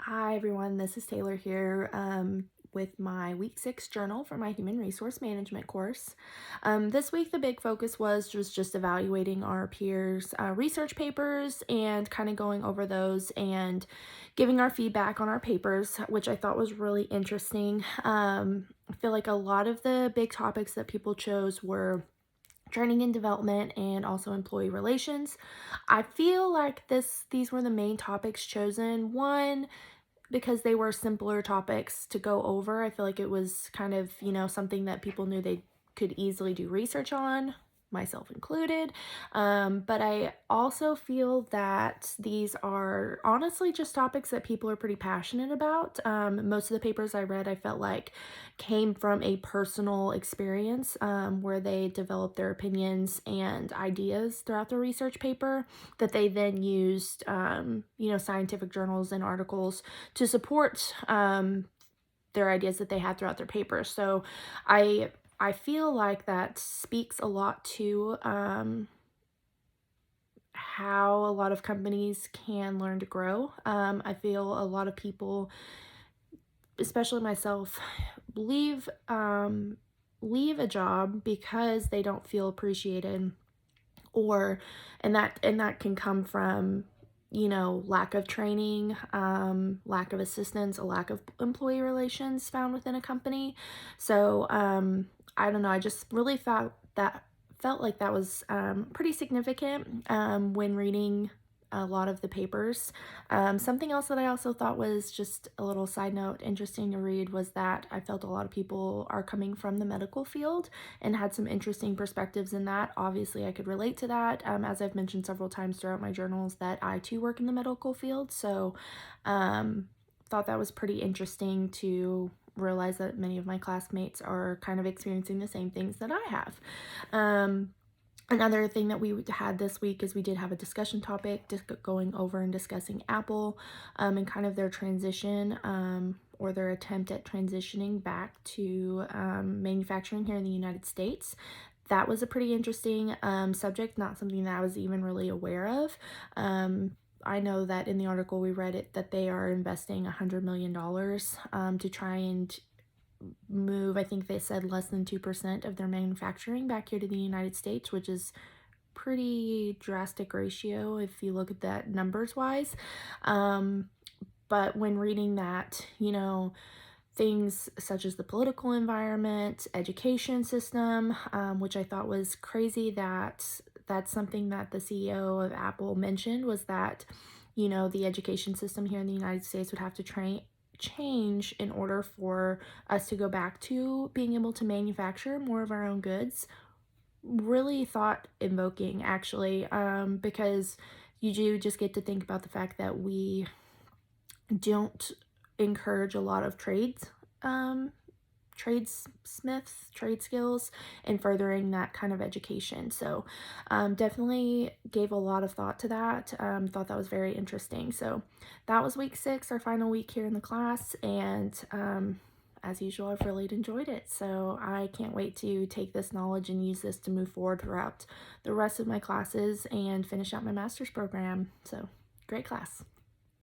Hi everyone, this is Taylor here with my week 6 journal for my human resource management course. This week the big focus was just evaluating our peers' research papers and kind of going over those and giving our feedback on our papers, which I thought was really interesting. I feel like a lot of the big topics that people chose were training and development and also employee relations. I feel like these were the main topics chosen. One, because they were simpler topics to go over. I feel like it was kind of, something that people knew they could easily do research on, myself included. But I also feel that these are honestly just topics that people are pretty passionate about. Most of the papers I read, I felt like came from a personal experience where they developed their opinions and ideas throughout the research paper that they then used, scientific journals and articles to support their ideas that they had throughout their paper. So I feel like that speaks a lot to how a lot of companies can learn to grow. I feel a lot of people, especially myself, leave leave a job because they don't feel appreciated, or and that can come from lack of training, lack of assistance, a lack of employee relations found within a company. So I don't know, I just really felt like that was pretty significant when reading a lot of the papers. Something else that I also thought was just a little side note interesting to read was that I felt a lot of people are coming from the medical field and had some interesting perspectives in that. Obviously, I could relate to that, as I've mentioned several times throughout my journals that I too work in the medical field. So, thought that was pretty interesting to realize that many of my classmates are kind of experiencing the same things that I have. Um, Another thing that we had this week is we did have a discussion topic just going over and discussing Apple and kind of their transition or their attempt at transitioning back to manufacturing here in the United States. That was a pretty interesting subject, not something that I was even really aware of. I know that in the article we read it that they are investing $100 million to try and move, I think they said less than 2% of their manufacturing back here to the United States, which is pretty drastic ratio if you look at that numbers wise. But when reading that, things such as the political environment, education system, which I thought was crazy that that's something that the CEO of Apple mentioned was that, the education system here in the United States would have to change in order for us to go back to being able to manufacture more of our own goods. Really thought invoking, actually, because you do just get to think about the fact that we don't encourage a lot of um, trade skills, and furthering that kind of education. So definitely gave a lot of thought to that. Thought that was very interesting. So that was week 6, our final week here in the class, and as usual, I've really enjoyed it. So I can't wait to take this knowledge and use this to move forward throughout the rest of my classes and finish out my master's program. So great class.